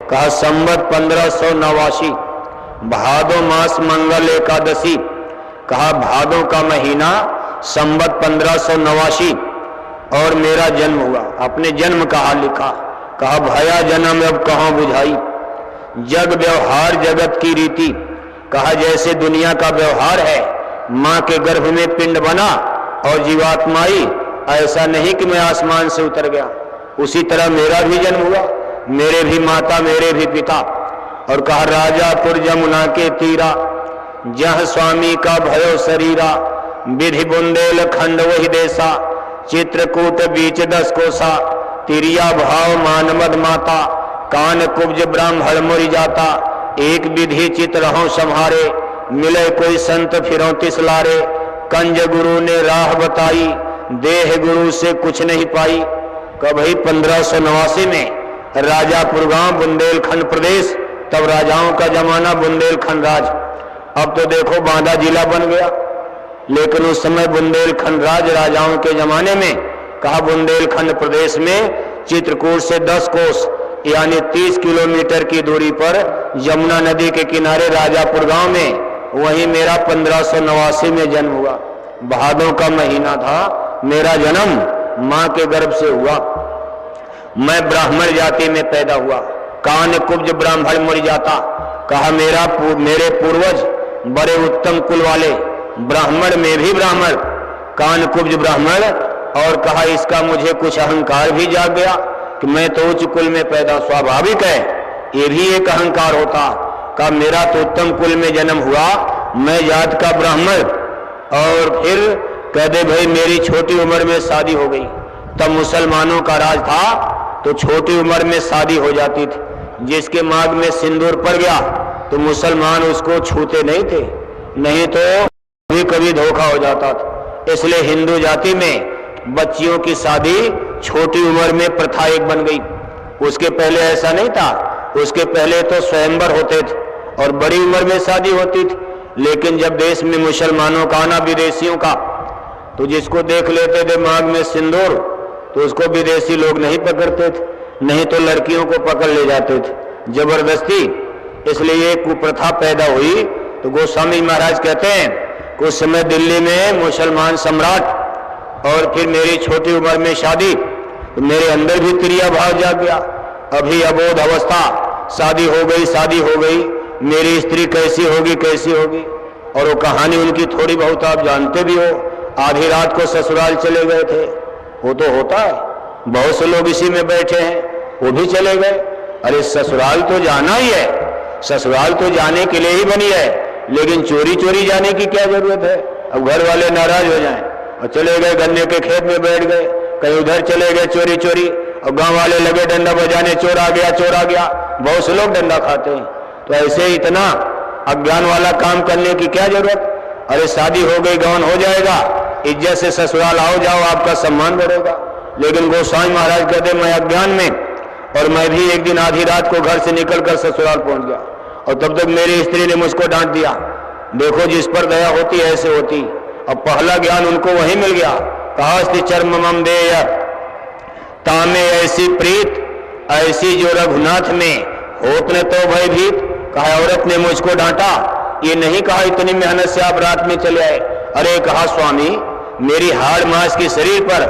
कहा संवत 1589 भादो मास मंगल एकादशी। कहा भादों का महीना संवत 1589 और मेरा जन्म हुआ। अपने जन्म कहा लिखा। कहा भया जन्म अब कहाँ बुझाई, जग व्यवहार जगत की रीति। कहा जैसे दुनिया का व्यवहार है, मां के गर्भ में पिंड बना और जीवात्मा आई, ऐसा नहीं कि मैं आसमान से उतर गया। उसी तरह मेरा भी जन्म हुआ, मेरे भी माता मेरे भी पिता। और कहा राजापुर जमुना के तीरा, जह स्वामी का भयो शरीरा। विधि बुंदेल खंड वही देसा, चित्रकूट बीच 10 कोसा। तिरिया भाव मानमद माता, कान कुब्ज ब्राह्मण मुरि जाता। एक विधि चित रहो संहारे, मिले कोई संत फिरों तिसलारे। कंज गुरु ने राह बताई, देह गुरु से कुछ नहीं पाई। कभी 1589 में राजापुर गांव बुंदेलखंड प्रदेश, तब राजाओं का जमाना बुंदेलखंड राज। अब तो देखो बांदा जिला बन गया, लेकिन उस समय बुंदेलखंड राज राजाओं के जमाने में। कहा बुंदेलखंड प्रदेश में चित्रकूट से 10 कोस यानी 30 किलोमीटर की दूरी पर यमुना नदी के किनारे राजापुर गांव में, वहीं मेरा 1589 में जन्म हुआ। भादों का महीना था, मेरा जन्म मां के गर्भ से हुआ। मैं ब्राह्मण जाति में पैदा हुआ, कान कुब्ज ब्राह्मण मुरि जाता। कहा मेरे पूर्वज बड़े उत्तम कुल वाले, ब्राह्मण में भी ब्राह्मण, कान कुब्ज ब्राह्मण। और कहा इसका मुझे कुछ अहंकार भी जाग गया कि मैं तो उच्च कुल में पैदा, स्वाभाविक है ये भी एक अहंकार होता। कहा मेरा तो उत्तम कुल में जन्म हुआ, मैं जात का ब्राह्मण। और फिर कह दे भाई मेरी छोटी उम्र में शादी हो गई। तब मुसलमानों का राज था, तो छोटी उम्र में शादी हो जाती थी। जिसके मांग में सिंदूर पड़ गया तो मुसलमान उसको छूते नहीं थे, नहीं तो कभी कभी धोखा हो जाता था। इसलिए हिंदू जाति में बच्चियों की शादी छोटी उम्र में प्रथा एक बन गई। उसके पहले ऐसा नहीं था, उसके पहले तो स्वयंवर होते थे और बड़ी उम्र में शादी होती थी। लेकिन जब देश में मुसलमानों का आना, विदेशियों का, तो जिसको देख लेते थे मांग में सिंदूर, तो उसको विदेशी लोग नहीं पकड़ते थे, नहीं तो लड़कियों को पकड़ ले जाते थे जबरदस्ती। इसलिए एक कुप्रथा पैदा हुई। तो गोस्वामी महाराज कहते हैं कि उस समय दिल्ली में मुसलमान सम्राट, और फिर मेरी छोटी उम्र में शादी, तो मेरे अंदर भी तिरिया भाव जाग गया। अभी अबोध अवस्था, शादी हो गई, मेरी स्त्री कैसी होगी। और वो कहानी उनकी थोड़ी बहुत आप जानते भी हो। आधी रात को ससुराल चले गए थे, वो तो होता है, बहुत से लोग इसी में बैठे हैं, वो भी चले गए। अरे ससुराल तो जाना ही है, ससुराल तो जाने के लिए ही बनी है, लेकिन चोरी चोरी जाने की क्या जरूरत है। अब घर वाले नाराज हो जाएं और चले गए गन्ने के खेत में बैठ गए, कहीं उधर चले गए चोरी चोरी, और गांव वाले लगे डंडा बजाने, चोर आ गया। बहुत से लोग डंडा खाते हैं। तो ऐसे इतना अज्ञान वाला काम करने की क्या जरूरत। अरे शादी हो गई, गौन हो जाएगा, इज्जत से ससुराल आओ जाओ, आपका सम्मान बढ़ेगा। लेकिन गोस्वामी महाराज कहते मैं अज्ञान में, और मैं भी एक दिन आधी रात को घर से निकलकर ससुराल पहुंच गया, और तब तक मेरी स्त्री ने मुझको डांट दिया। देखो जिस पर दया होती ऐसे होती। और पहला ज्ञान उनको वहीं मिल गया। कहास्ति चर्म मम देय तामे ऐसी प्रीत, ऐसी जो रघुनाथ में होत न तो भयभीत। कहा औरत ने मुझको डांटा, ये नहीं कहा इतनी मेहनत से आप रात में चले आए। अरे कहा स्वामी मेरी हाड़ मांस की शरीर पर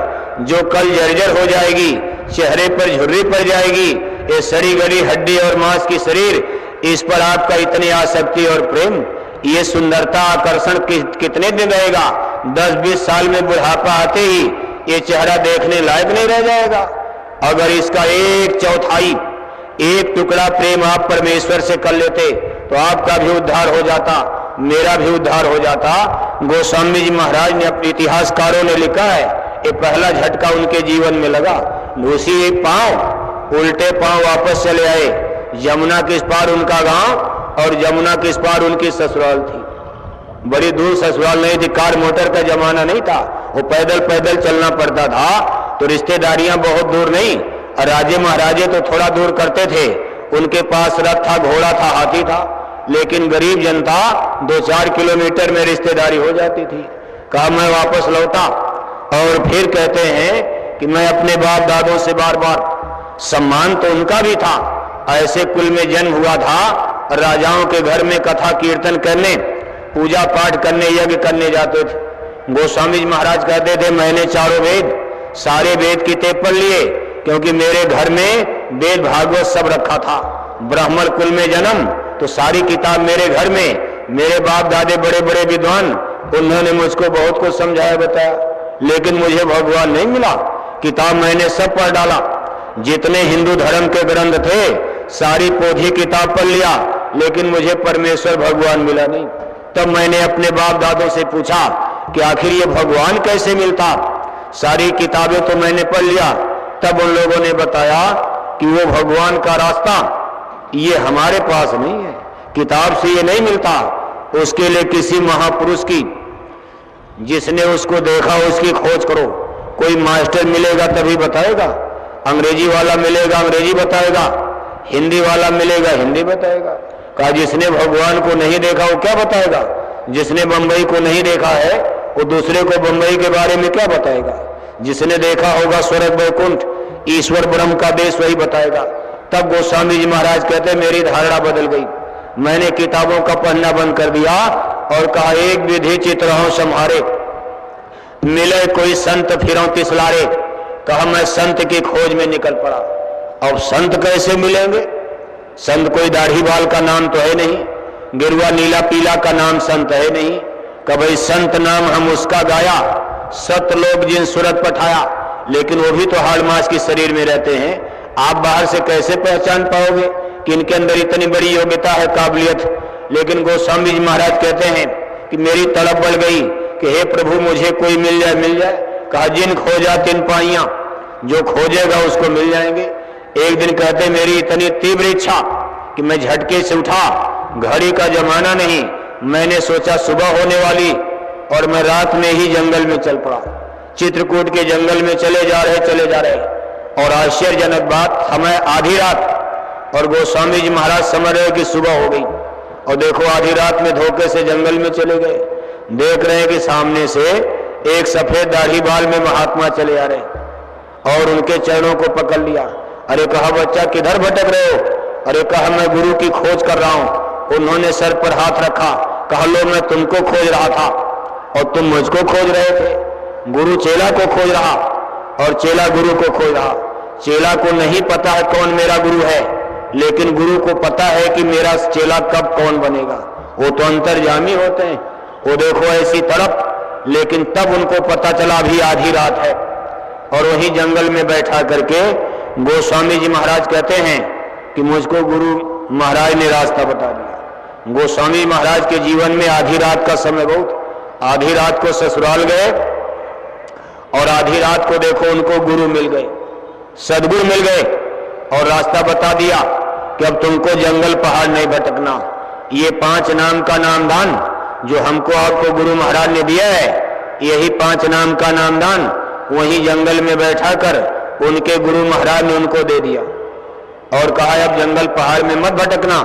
जो कल जर्जर हो जाएगी, चेहरे पर झुर्री पड़ जाएगी, ये सड़ी गली हड्डी और मांस की शरीर, इस पर आपका इतनी आसक्ति और प्रेम, ये सुंदरता आकर्षण कितने दिन रहेगा। 10-20 साल में बुढ़ापा आते ही ये चेहरा देखने लायक नहीं रह जाएगा। अगर इसका 1/4 एक टुकड़ा प्रेम आप परमेश्वर से कर लेते तो आपका भी उद्धार हो जाता, मेरा भी उद्धार हो जाता। गोस्वामी जी महाराज ने अपने इतिहासकारों ने लिखा है, ये पहला झटका उनके जीवन में लगा। उसी एक पांव उल्टे पांव वापस चले आए। यमुना किस पार उनका गांव और यमुना किस पार उनकी ससुराल थी। बड़ी दूर ससुराल नहीं थी, कार मोटर का जमाना नहीं था, वो पैदल पैदल चलना पड़ता था। तो रिश्तेदारियां बहुत दूर नहीं, और राजे महाराजे तो थोड़ा दूर करते थे, उनके पास रथ था, घोड़ा था, हाथी था। लेकिन गरीब जनता 2-4 किलोमीटर में रिश्तेदारी हो जाती थी। कहा मैं वापस लौटा, और फिर कहते हैं कि मैं अपने बाप दादों से बार बार, सम्मान तो उनका भी था, ऐसे कुल में जन्म हुआ था, राजाओं के घर में कथा कीर्तन करने, पूजा पाठ करने, यज्ञ करने जाते थे। गोस्वामी जी महाराज कहते थे मैंने चारों वेद, सारे वेद किताब पढ़ लिए, क्योंकि मेरे घर में वेद भागवत सब रखा था। ब्राह्मण कुल में जन्म तो सारी किताब मेरे घर में, मेरे बाप दादे बड़े बड़े विद्वान, उन्होंने मुझको बहुत कुछ समझाया बताया, लेकिन मुझे भगवान नहीं मिला। किताब मैंने सब पढ़ डाला, जितने हिंदू धर्म के ग्रंथ थे सारी पोथी किताब पढ़ लिया, लेकिन मुझे परमेश्वर भगवान मिला नहीं। तब मैंने अपने बाप दादों से पूछा कि आखिर ये भगवान कैसे मिलता। सारी किताबें तो मैंने पढ़ लिया। तब उन लोगों ने बताया कि वो भगवान का रास्ता ये हमारे पास नहीं है, किताब से ये नहीं मिलता, उसके लिए किसी महापुरुष की, जिसने उसको देखा उसकी खोज करो। कोई मास्टर मिलेगा तभी बताएगा, अंग्रेजी वाला मिलेगा अंग्रेजी बताएगा, हिंदी वाला मिलेगा हिंदी बताएगा। कहा जिसने भगवान को नहीं देखा वो क्या बताएगा, जिसने बंबई को नहीं देखा है वो दूसरे को बंबई के बारे में क्या बताएगा। जिसने देखा होगा स्वर्ग वैकुंठ ईश्वर ब्रह्म का देश वही बताएगा। तब गोस्वामी जी महाराज कहते मेरी धारणा बदल गई, मैंने किताबों का पढ़ना बंद कर दिया और कहा एक विधि चित्रहों सम्हारे, मिले कोई संत फिरों तिसलारे। कहा मैं संत की खोज में निकल पड़ा। अब संत कैसे मिलेंगे, संत कोई दाढ़ी बाल का नाम तो है नहीं, गिरुआ नीला पीला का नाम संत है नहीं। कभी संत नाम हम उसका गाया, सत लोग जिन सूरत पठाया, लेकिन वो भी तो हाड़ मास की शरीर में रहते हैं। आप बाहर से कैसे पहचान पाओगे कि इनके अंदर इतनी बड़ी योग्यता है, काबिलियत। लेकिन गोस्वामी जी महाराज कहते हैं कि मेरी तड़प बढ़ गई कि हे प्रभु मुझे कोई मिल जाए मिल जाए। कहा जिन खोजा तिन पाइयां, जो खोजेगा उसको मिल जाएंगे। एक दिन कहते मेरी इतनी तीव्र इच्छा कि मैं झटके से उठा, घड़ी का जमाना नहीं, मैंने सोचा सुबह होने वाली, और मैं रात में ही जंगल में चल पड़ा। चित्रकूट के जंगल में चले जा रहे, और आश्चर्यजनक बात हमें आधी रात, और गोस्वामी जी महाराज समझ रहे कि सुबह हो गई, और देखो आधी रात में धोखे से जंगल में चले गए। देख रहे हैं कि सामने से एक सफेद दाढ़ी बाल में महात्मा चले आ रहे, और उनके चरणों को पकड़ लिया। अरे कहा बच्चा किधर भटक रहे हो। अरे कहा मैं गुरु की खोज कर रहा हूं। उन्होंने सर पर हाथ रखा, कहा लो मैं तुमको खोज रहा था और तुम मुझको खोज रहे थे। गुरु चेला को खोज रहा और चेला गुरु को खोज रहा। चेला को नहीं पता है कौन मेरा गुरु है, लेकिन गुरु को पता है कि मेरा चेला कब कौन बनेगा। वो तो अंतर्यामी होते हैं। वो देखो ऐसी तरफ, लेकिन तब उनको पता चला भी आधी रात है, और वही जंगल में बैठा करके गोस्वामी जी महाराज कहते हैं कि मुझको गुरु महाराज ने रास्ता बता दिया। गोस्वामी महाराज के जीवन में आधी रात का समय बहुत, आधी रात को ससुराल गए और आधी रात को देखो उनको गुरु मिल गए, सदगुरु मिल गए, और रास्ता बता दिया कि अब तुमको जंगल पहाड़ नहीं भटकना। ये 5 नाम का नामदान जो हमको आपको गुरु महाराज ने दिया है, यही 5 नाम का नामदान वहीं जंगल में बैठा कर उनके गुरु महाराज ने उनको दे दिया, और कहा अब जंगल पहाड़ में मत भटकना,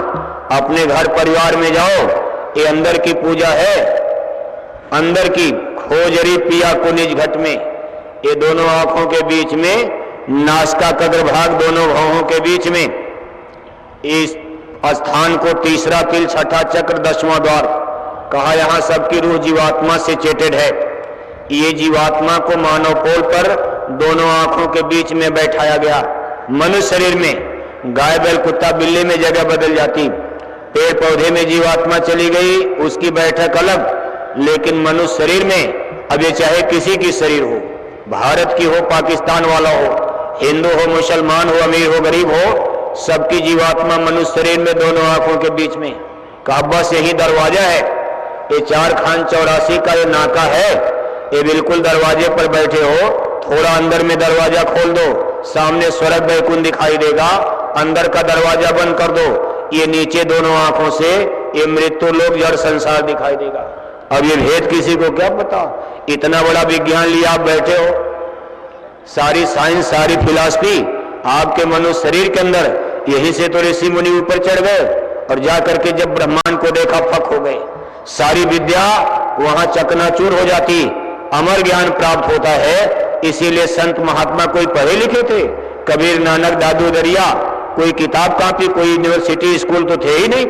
अपने घर परिवार में जाओ। ये अंदर की पूजा है, अंदर की खोजरी पिया को निज घट में, ये दोनों आंखों के बीच में, नासिका कग्र भाग दोनों भौहों के बीच में, इस स्थान को तीसरा तिल, छठा चक्र, 10वां द्वार। कहा यहां सबकी रूह जीवात्मा से चेटेड है। ये जीवात्मा को मानव पोल पर दोनों आंखों के बीच में बैठाया गया। मनुष्य शरीर में गाय बैल कुत्ता बिल्ली में जगह बदल जाती, पेड़ पौधे में जीवात्मा चली गई, उसकी बैठक अलग। लेकिन मनुष्य शरीर में अब ये चाहे किसी की शरीर हो, भारत की हो, पाकिस्तान वाला हो, हिंदू हो, मुसलमान हो, अमीर हो, गरीब हो, सबकी जीवात्मा मनुष्य शरीर में दोनों आंखों के बीच में। कहा बस यही दरवाजा है, ये 4 खान 84 का ये नाका है, ये बिल्कुल दरवाजे पर बैठे हो, थोड़ा अंदर में दरवाजा खोल दो, सामने स्वर्ग वैकुंठ दिखाई देगा, अंदर का दरवाजा बंद कर दो, ये नीचे दोनों आंखों से ये मृत्यु लोक जड़ संसार दिखाई देगा। अब ये भेद किसी को क्या पता, इतना बड़ा विज्ञान लिया आप बैठे हो, सारी साइंस सारी फिलॉसफी आपके मनुष्य शरीर के अंदर। यही से तो ऋषि मुनि ऊपर चढ़ गए और जाकर के जब ब्रह्मांड को देखा फक हो गए। सारी विद्या वहां चकनाचूर हो जाती, अमर ज्ञान प्राप्त होता है। इसीलिए संत महात्मा कोई पढ़े लिखे थे, कबीर नानक दादू दरिया, कोई किताब कापी, कोई यूनिवर्सिटी स्कूल तो थे ही नहीं।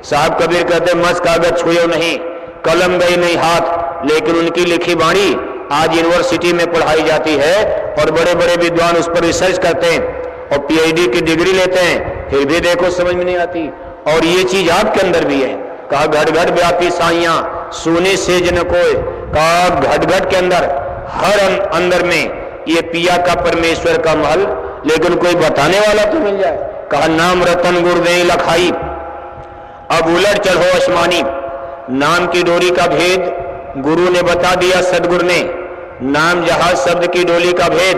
साहब कबीर कहते मस कागज छुए नहीं, कलम गई नहीं हाथ, लेकिन उनकी लिखी बाणी आज यूनिवर्सिटी में पढ़ाई जाती है और बड़े बड़े विद्वान उस पर रिसर्च करते हैं और पीएचडी की डिग्री लेते हैं, फिर भी देखो समझ में नहीं आती। और ये चीज आपके अंदर भी है। कहा घट घट व्यापी साइयां सोने से जन कोय, कहा घट घट के अंदर हर अंदर में ये पिया का परमेश्वर का महल, लेकिन कोई बताने वाला तो मिल जाए। कहा नाम रतन गुरुदेव लखाई, अब उलट चढ़ो आसमानी। नाम की डोरी का भेद गुरु ने बता दिया, सदगुरु ने। नाम जहाज शब्द की डोली का भेद,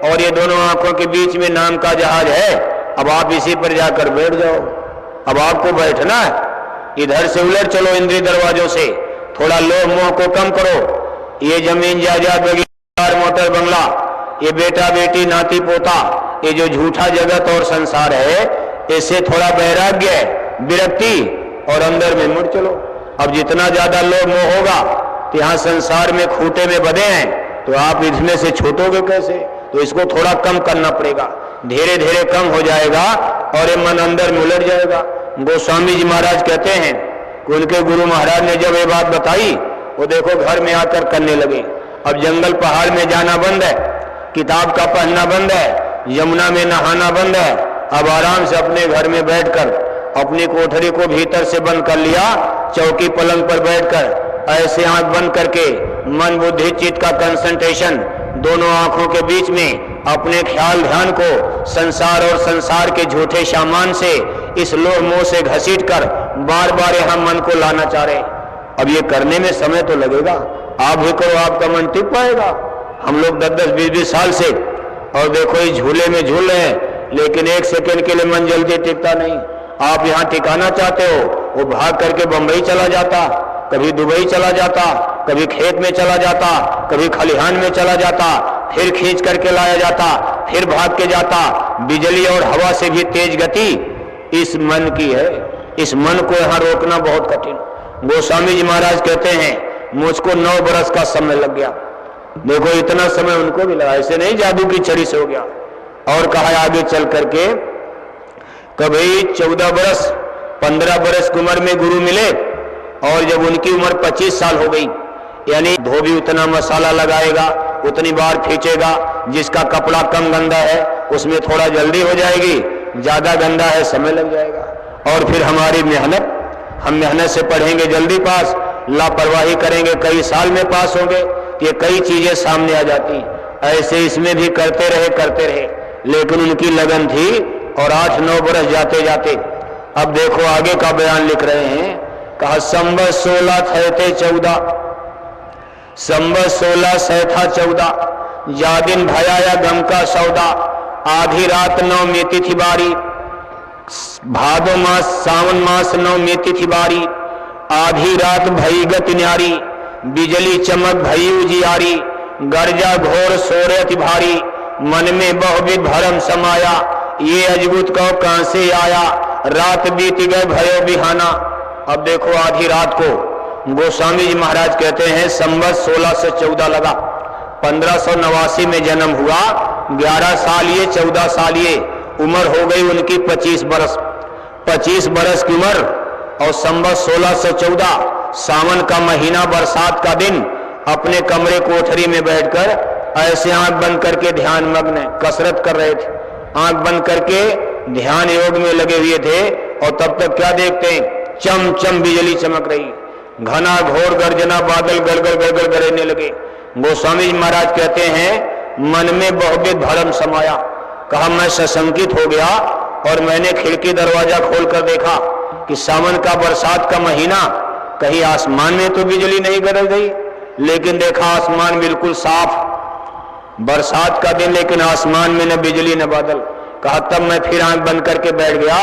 और ये दोनों आंखों के बीच में नाम का जहाज है। अब आप इसी पर जाकर बैठ जाओ। अब आपको बैठना है, इधर से उलट चलो इंद्रिय दरवाजों से, थोड़ा लोभ मोह को कम करो। ये जमीन जायदाद वगैरह मोटर बंगला, ये बेटा बेटी नाती पोता, ये जो झूठा जगत और संसार है, इससे थोड़ा वैराग्य विरक्ति और अंदर में मुड़ चलो। अब जितना ज्यादा लोभ मोह होगा तो यहाँ संसार में खूंटे में बंधे हैं, तो आप इसमें से छूटोगे कैसे? तो इसको थोड़ा कम करना पड़ेगा, धीरे धीरे कम हो जाएगा और ये मन अंदर में उलट जाएगा। गोस्वामी जी महाराज कहते हैं कि उनके गुरु महाराज ने जब ये बात बताई, वो देखो घर में आकर करने लगे। अब जंगल पहाड़ में जाना बंद है, किताब का पढ़ना बंद है, यमुना में नहाना बंद है। अब आराम से अपने घर में बैठकर अपनी कोठरी को भीतर से बंद कर लिया, चौकी पलंग पर बैठकर ऐसे आंख बंद करके मन बुद्धि चित्त का कंसंट्रेशन, दोनों आंखों के बीच में अपने ख्याल ध्यान को संसार और संसार के झूठे सामान से, इस लोभ मोह से घसीट कर बार बार यहाँ मन को लाना चाह रहे। अब ये करने में समय तो लगेगा, आप भी करो, आपका मन टिक पाएगा। हम लोग 10-10, 20-20 साल से और देखो इस झूले में झूल रहे हैं, लेकिन एक सेकंड के लिए मन जल्दी टिकता नहीं। आप यहाँ टिकाना चाहते हो, वो भाग करके बंबई चला जाता, कभी दुबई चला जाता, कभी खेत में चला जाता, कभी खलिहान में चला जाता, फिर खींच करके लाया जाता, फिर भाग के जाता। बिजली और हवा से भी तेज गति इस मन की है। इस मन को यहाँ रोकना बहुत कठिन। गोस्वामी जी महाराज कहते हैं मुझको 9 बरस का समय लग गया। देखो इतना समय उनको भी लगा, ऐसे नहीं जादू की छड़ी से हो गया। और कहा आगे चल करके कभी 14 बरस 15 बरस की उम्र में गुरु मिले, और जब उनकी उम्र 25 साल हो गई, यानी धोबी उतना मसाला लगाएगा, उतनी बार खींचेगा, जिसका कपड़ा कम गंदा है उसमें थोड़ा जल्दी हो जाएगी, ज्यादा गंदा है समय लग जाएगा। और फिर हमारी मेहनत, हम मेहनत से पढ़ेंगे जल्दी पास, लापरवाही करेंगे कई साल में पास होंगे। ये कई चीजें सामने आ जाती। ऐसे इसमें भी करते रहे, लेकिन उनकी लगन थी। और 8-9 बरस जाते जाते अब देखो आगे का बयान लिख रहे हैं। कहा संवत 16 थे 14, संवत 16 सै था 14, जा दिन भयाया गम का सौदा, आधी रात 9 में तिथि बारी, भादो मास सावन मास 9 में तिथि बारी, आधी रात भई गति न्यारी, बिजली चमक भई उजियारी, गर्जा घोर सोरे अति भारी, मन में बहुविध भरम समाया, ये अजबुत कहो कहां से आया, रात बीत गए भयो बिहाना। अब देखो आधी रात को गोस्वामी जी महाराज कहते हैं संवत 16 से 14 लगा, 1589 में जन्म हुआ, 11 साल ये 14 साल ये, उम्र हो गई उनकी 25 बरस। 25 बरस की उम्र और संवत 16 से 14, सावन का महीना, बरसात का दिन, अपने कमरे कोठरी में बैठकर ऐसे आंख बंद करके ध्यान मग्न कसरत कर रहे थे। आंख बंद करके ध्यान योग में लगे हुए थे। और तब तक क्या देखते हैं, चम चम बिजली चमक रही, घना घोर गर्जना, बादल गड़गड़ गड़गड़ गरजने लगे। गोस्वामी जी महाराज कहते हैं मन में बहुविध भरम समाया। कहा मैं सशंकित हो गया और मैंने खिड़की दरवाजा खोलकर देखा कि सावन का बरसात का महीना, कहीं आसमान में तो बिजली नहीं गरज गई, लेकिन देखा आसमान बिल्कुल साफ, बरसात का दिन, लेकिन आसमान में न बिजली न बादल। कहा तब मैं फिर आंख बंद करके बैठ गया।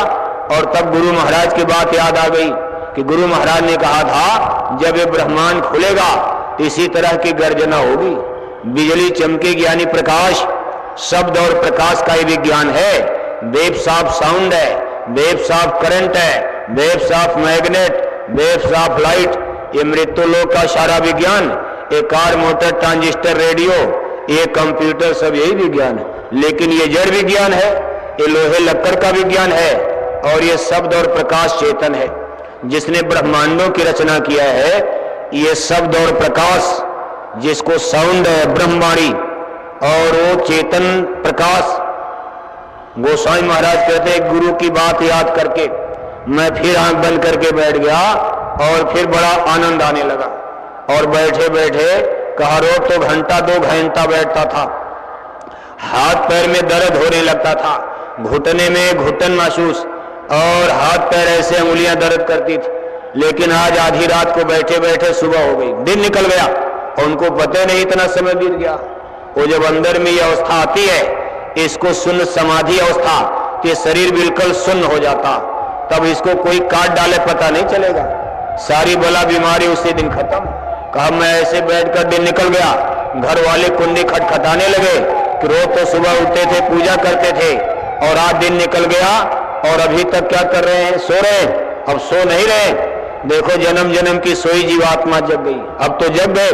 और तब गुरु महाराज की बात याद आ गई कि गुरु महाराज ने कहा था जब ये ब्रह्मांड खुलेगा तो इसी तरह की गर्जना होगी, बिजली चमकेगी, यानी प्रकाश, शब्द और प्रकाश का ही विज्ञान है। वेव्स ऑफ साउंड है, वेव्स ऑफ करंट है, waves of magnet, waves of light, ये मृत्यु लोक का सारा विज्ञान, ये कार मोटर ट्रांजिस्टर रेडियो, ये कंप्यूटर, सब यही विज्ञान है। लेकिन ये जड़ विज्ञान है, ये लोहे लक्कड़ का विज्ञान है और ये शब्द और प्रकाश चेतन है। जिसने ब्रह्मांडों की रचना किया है ये शब्द और प्रकाश, जिसको साउंड है ब्रह्मवाणी, और वो चेतन प्रकाश। गोस्वामी महाराज कहते हैं गुरु की बात याद करके मैं फिर आंख बंद करके बैठ गया और फिर बड़ा आनंद आने लगा। और बैठे बैठे कहा रोज तो घंटा 2 घंटा बैठता था, हाथ पैर में दर्द होने लगता था, घुटने में घुटन महसूस और हाथ पैर ऐसे उंगलियां दर्द करती थी। लेकिन आज आधी रात को बैठे बैठे सुबह हो गई, दिन निकल गया और उनको पता नहीं इतना समय बीत गया। वो जब अंदर में ये अवस्था आती है, इसको शून्य समाधि अवस्था, कि शरीर बिल्कुल शून्य हो जाता, तब इसको कोई काट डाले पता नहीं चलेगा। सारी बला बीमारी उसी दिन खत्म। कहा मैं ऐसे बैठकर दिन निकल गया, घर वाले कुंडी खटखटाने लगे कि रोज तो सुबह उठते थे, पूजा करते थे, और आज दिन निकल गया और अभी तक क्या कर रहे हैं, सो रहे हैं। अब सो नहीं रहे, देखो जन्म जन्म की सोई जीवात्मा जग गई। अब तो जग गए,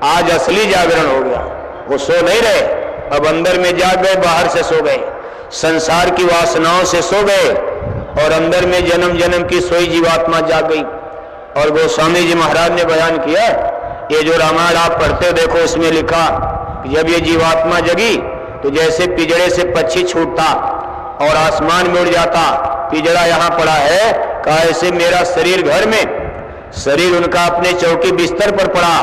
आज असली जागरण हो गया। वो सो नहीं रहे, अब अंदर में जाग गए, बाहर से सो गए, संसार की वासनाओं से सो गए और अंदर में जन्म जन्म की सोई जीवात्मा जाग गई। और गोस्वामी जी महाराज ने बयान किया, ये जो रामायण आप पढ़ते हो देखो इसमें लिखा कि जब ये जीवात्मा जगी तो जैसे पिजड़े से पक्षी छूटता और आसमान में उड़ जाता, पिजड़ा यहाँ पड़ा है, कहा ऐसे मेरा शरीर घर में, शरीर उनका अपने चौकी बिस्तर पर पड़ा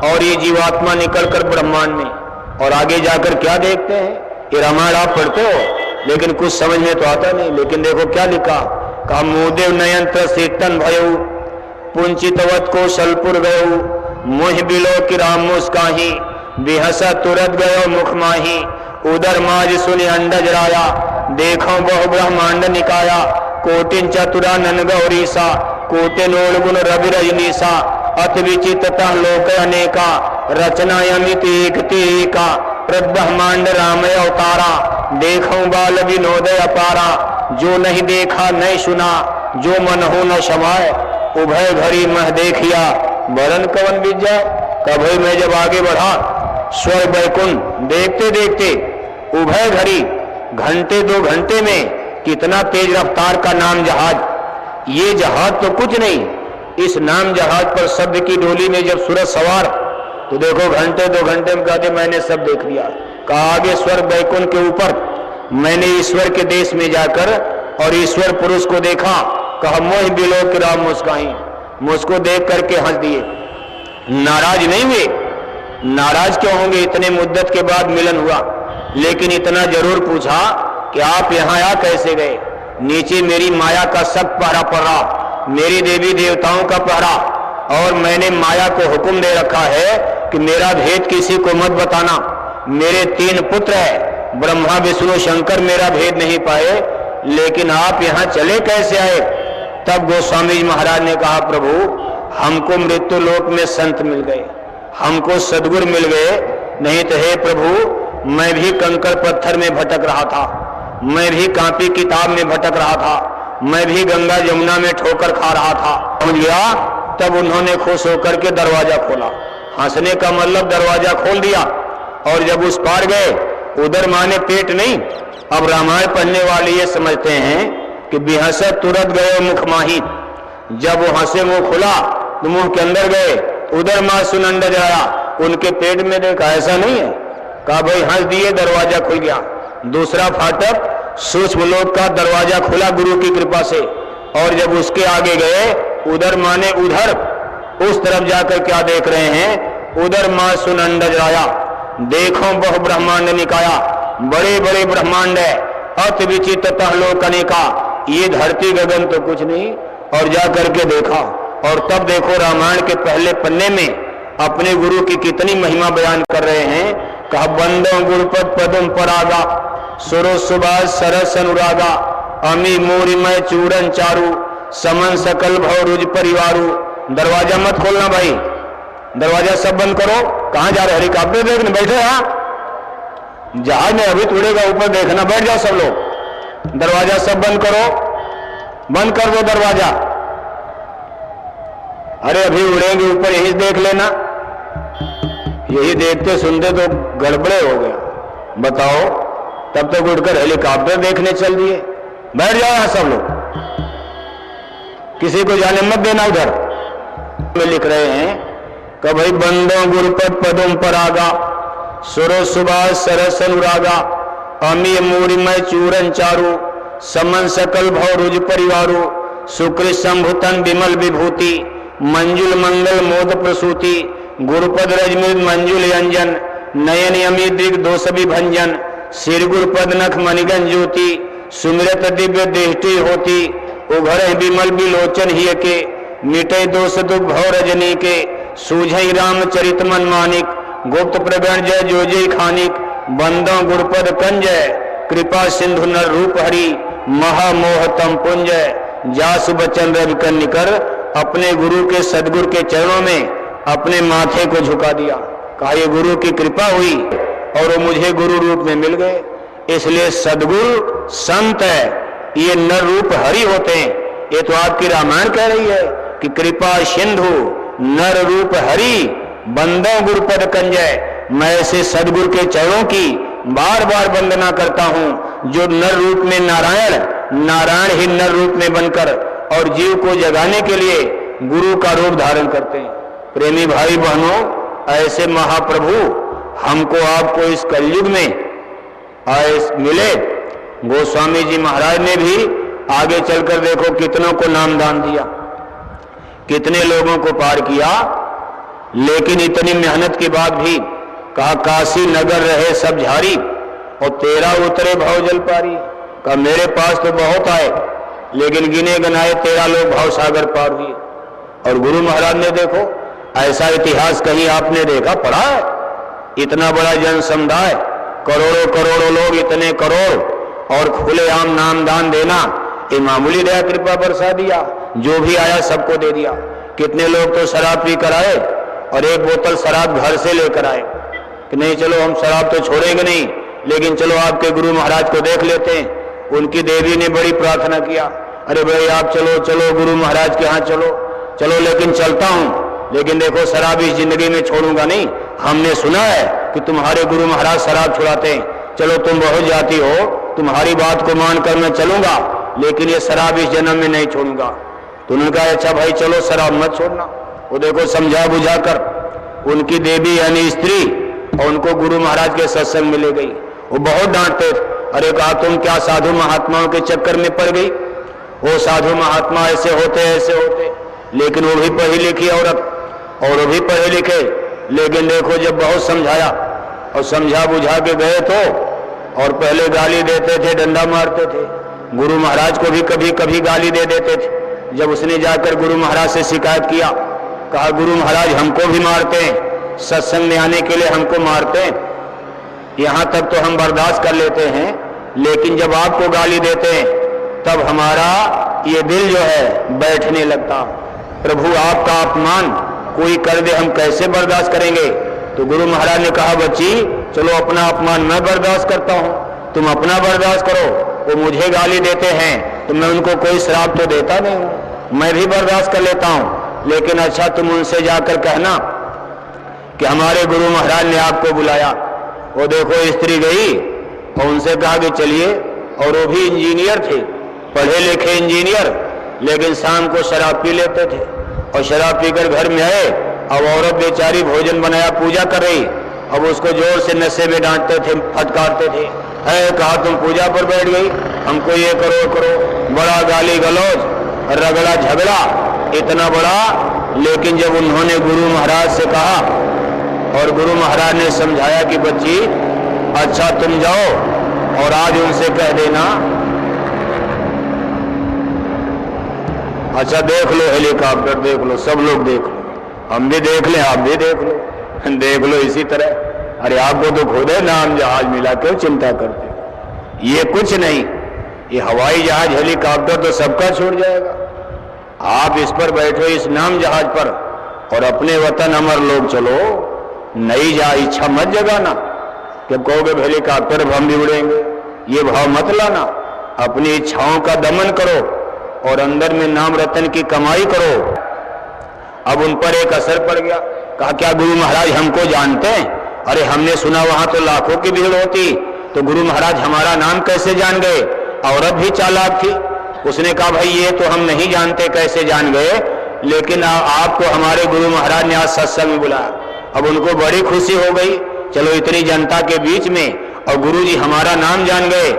और ये जीवात्मा निकलकर ब्रह्मांड में। और आगे जाकर क्या देखते हैं, ये रामायण आप पढ़ते हो लेकिन कुछ समझ में तो आता नहीं। लेकिन देखो क्या लिखा, कहा मुदेव नयंत्र शीतन भयऊ पुंचितवत को सलपुर गयो, मुह बिलो कि राम मुस्काही, बिहसा तुरत गयो मुख माही, उदर माज सुनि अंडज राया, देखो बहु ब्रह्मांड निकाया, कोटिन चतुरा नन गौरीसा, कोटिन गुण रवि रजनीसा, अति विचित्रता लोक अनेका, रचना यमित एक का, प्रब्रह्मांड राम अवतारा, देखो बाल विनोदय अपारा, जो नहीं देखा नहीं सुना, जो मन हो न समाए, उभय घड़ी मह देखिया, वरन कवन विद्या। कभी मैं जब आगे बढ़ा स्वर्ग वैकुंठ देखते देखते उभय घड़ी, घंटे 2 घंटे में कितना तेज रफ्तार का नाम जहाज। ये जहाज तो कुछ नहीं, इस नाम जहाज पर शब्द की डोली में जब सूरज सवार, तो देखो घंटे 2 घंटे में कहते मैंने सब देख लिया। कहा आगे स्वर्ग वैकुंठ के ऊपर मैंने ईश्वर के देश में जाकर और ईश्वर पुरुष को देखा। कहा मोह बिलो कि राम मुस्काही, मुझको देख करके हंस दिए, नाराज नहीं हुए। नाराज क्यों होंगे, इतने मुद्दत के बाद मिलन हुआ, लेकिन इतना जरूर पूछा कि आप यहाँ आ कैसे गए। नीचे मेरी माया का सख्त पहरा पड़ रहा, मेरी देवी देवताओं का पहरा, और मैंने माया को हुक्म दे रखा है कि मेरा भेद किसी को मत बताना। मेरे 3 पुत्र हैं, ब्रह्मा विष्णु शंकर मेरा भेद नहीं पाए, लेकिन आप यहाँ चले कैसे आए। तब गोस्वामी जी महाराज ने कहा प्रभु हमको मृत्यु लोक में संत मिल गए, हमको सदगुरु मिल गए, नहीं तो हे प्रभु मैं भी कंकड़ पत्थर में भटक रहा था, मैं भी कॉपी किताब में भटक रहा था, मैं भी गंगा जमुना में ठोकर खा रहा था। समझ गया। तब उन्होंने खुश होकर के दरवाजा खोला, हंसने का मतलब दरवाजा खोल दिया, और जब उस पार गए उधर माने पेट नहीं। अब रामायण पढ़ने वाले ये समझते हैं कि बिहसा तुरंत गए मुख माही, जब वो हंसे मुंह खुला तो मुंह के अंदर गए, उधर मां सुनंद जाया, उनके पेट में देखा, ऐसा नहीं है। कहा भाई हंस दिए, दरवाजा खुल गया। दूसरा फाटक सूक्ष्म लोक का दरवाजा खुला गुरु की कृपा से, और जब उसके आगे गए उधर माने उधर, उस तरफ जाकर क्या देख रहे हैं, उधर मां सुनंद जाया, देखो बहु ब्रह्मांड निकाया, बड़े बड़े ब्रह्मांड है, अति विचित्र लोक अनेका, ये धरती गगन तो कुछ नहीं। और जा करके देखा, और तब देखो रामायण के पहले पन्ने में अपने गुरु की कितनी महिमा बयान कर रहे हैं। कहा बंदो गुरुपद पदम परागा, सुरो सुभाष सरस अनुरागा, अमी मोरिमय चूरन चारू, समन सकल भव रुज परिवारू। दरवाजा मत खोलना भाई, दरवाजा सब बंद करो। कहां जा रहे, हेलीकॉप्टर देखने बैठे, यहाँ जहाज में अभी उड़ेगा, ऊपर देखना, बैठ जाओ सब लोग। दरवाजा सब बंद करो, बंद कर दो दरवाजा। अरे अभी उड़ेंगे ऊपर, यही देख लेना। यही देखते सुनते तो गड़बड़े हो गया। बताओ तब तो उठकर हेलीकॉप्टर देखने चल दिए। बैठ जाओ यहां सब लोग, किसी को जाने मत देना उधर। में लिख रहे हैं कि भाई बंदों गुरुपद पदों पर आगा, सुरो सुभाष सरस अनुरागा, अमी मूरिमय चूरन चारु, समन सकल भव रुज परिवारु, शुक्र शंभुतन विमल विभूति, मंजुल मंगल मोद प्रसूति, गुरुपद रजमृद मंजुल अंजन, नयन अमी दिग दोष विभंजन, सिर गुरुपद नख मणिगन ज्योति, सुमिरत दिव्य दृष्टि होती, उघर विमल विलोचन ही के, मिटे दोष दुख भव रजनी के, सूझई रामचरित मन मानिक, गुप्त प्रगण जय जो जय खानिक, बंदों गुरुपद कंजय, कृपा सिंधु नर रूप हरि, महामोह तम पुंजय, जासु बचन रवि कन्निकर, अपने गुरु के सदगुरु के चरणों में अपने माथे को झुका दिया। कहा ये गुरु की कृपा हुई और वो मुझे गुरु रूप में मिल गए। इसलिए सदगुरु संत है, ये नर रूप हरि होते हैं। ये तो आपकी रामायण कह रही है कि कृपा सिंधु नर रूप हरि, बंदों गुरुपद कंजय। मैं ऐसे सदगुरु के चरणों की बार बार वंदना करता हूं जो नर रूप में नारायण, नारायण ही नर रूप में बनकर और जीव को जगाने के लिए गुरु का रूप धारण करते हैं। प्रेमी भाई बहनों, ऐसे महाप्रभु हमको आपको इस कलयुग में आए मिले। गोस्वामी जी महाराज ने भी आगे चलकर देखो कितनों को नाम दान दिया, कितने लोगों को पार किया, लेकिन इतनी मेहनत के बाद भी कहा काशी नगर रहे सब झारी और तेरा उतरे भाव जल पारी। कहा मेरे पास तो बहुत आए लेकिन गिने गनाए 13 लोग भाव सागर पार हुए। और गुरु महाराज ने देखो ऐसा इतिहास कहीं आपने देखा पढ़ा है? इतना बड़ा जन समुदाय, करोड़ों करोड़ों लोग, इतने करोड़ और खुलेआम नाम दान देना, ये मामूली दया कृपा बरसा दिया, जो भी आया सबको दे दिया। कितने लोग तो शराब पी कर आए और एक बोतल शराब घर से लेकर आए कि नहीं चलो हम शराब तो छोड़ेंगे नहीं, लेकिन चलो आपके गुरु महाराज को देख लेते हैं। उनकी देवी ने बड़ी प्रार्थना किया, अरे भाई आप चलो चलो गुरु महाराज के यहाँ चलो चलो, लेकिन चलता हूँ, लेकिन देखो शराब इस जिंदगी में छोड़ूंगा नहीं। हमने सुना है कि तुम्हारे गुरु महाराज शराब छुड़ाते हैं, चलो तुम बहुत जाती हो, तुम्हारी बात को मानकर मैं चलूंगा, लेकिन ये शराब इस जन्म में नहीं छोड़ूंगा। तो उन्होंने कहा अच्छा भाई चलो शराब मत छोड़ना। वो देखो समझा बुझाकर उनकी देवी यानी स्त्री और उनको गुरु महाराज के सत्संग में ले गई। वो बहुत डांटते थे, अरे कहा तुम क्या साधु महात्माओं के चक्कर में पड़ गई? वो साधु महात्मा ऐसे होते ऐसे होते, लेकिन वो भी पढ़ी लिखी औरत और वो भी पढ़े लिखे, लेकिन देखो जब बहुत समझाया और समझा बुझा के गए तो और पहले गाली देते थे, डंडा मारते थे। गुरु महाराज को भी कभी कभी गाली दे देते थे। जब उसने जाकर गुरु महाराज से शिकायत किया, कहा गुरु महाराज हमको भी मारते हैं, सत्संग में आने के लिए हमको मारते हैं, यहाँ तक तो हम बर्दाश्त कर लेते हैं, लेकिन जब आपको गाली देते हैं तब हमारा ये दिल जो है बैठने लगता। प्रभु आपका अपमान कोई कर दे हम कैसे बर्दाश्त करेंगे? तो गुरु महाराज ने कहा बच्ची चलो अपना अपमान मैं बर्दाश्त करता हूँ, तुम अपना बर्दाश्त करो। वो मुझे गाली देते हैं तो मैं उनको कोई श्राप तो देता नहीं हूँ, मैं भी बर्दाश्त कर लेता हूँ, लेकिन अच्छा तुम उनसे जाकर कहना कि हमारे गुरु महाराज ने आपको बुलाया। वो देखो स्त्री गई और उनसे कहा कि चलिए, और वो भी इंजीनियर थे, पढ़े लिखे इंजीनियर, लेकिन शाम को शराब पी लेते थे और शराब पीकर घर में आए। अब औरत बेचारी भोजन बनाया पूजा कर रही, अब उसको जोर से नशे में डांटते थे, फटकारते थे। है कहा तुम पूजा पर बैठ गई, हमको ये करो करो, बड़ा गाली गलौज, रगड़ा झगड़ा इतना बड़ा। लेकिन जब उन्होंने गुरु महाराज से कहा और गुरु महाराज ने समझाया कि बच्ची अच्छा तुम जाओ और आज उनसे कह देना, अच्छा देख लो हेलीकॉप्टर देख लो, सब लोग देख लो, हम भी देख लें आप भी देख लो, देख लो इसी तरह। अरे आपको तो खुद है नाम जहाज मिला, क्यों चिंता करते हो? ये कुछ नहीं, ये हवाई जहाज हेलीकॉप्टर तो सबका छूट जाएगा। आप इस पर बैठो इस नाम जहाज पर और अपने वतन अमर लोग चलो। नई इच्छा मत जगाना कि कहोगे हेलीकॉप्टर हम भी उड़ेंगे, ये भाव मत लाना। अपनी इच्छाओं का दमन करो और अंदर में नाम रतन की कमाई करो। अब उन पर एक असर पड़ गया, कहा क्या गुरु महाराज हमको जानते हैं? अरे हमने सुना वहां तो लाखों की भीड़ होती तो गुरु महाराज हमारा नाम कैसे जान गए? औरत भी चालाक थी, उसने कहा भाई ये तो हम नहीं जानते कैसे जान गए, लेकिन आपको हमारे गुरु महाराज ने आज सत्संग में बुलाया। अब उनको बड़ी खुशी हो गई, चलो इतनी जनता के बीच में और गुरु जी हमारा नाम जान गए,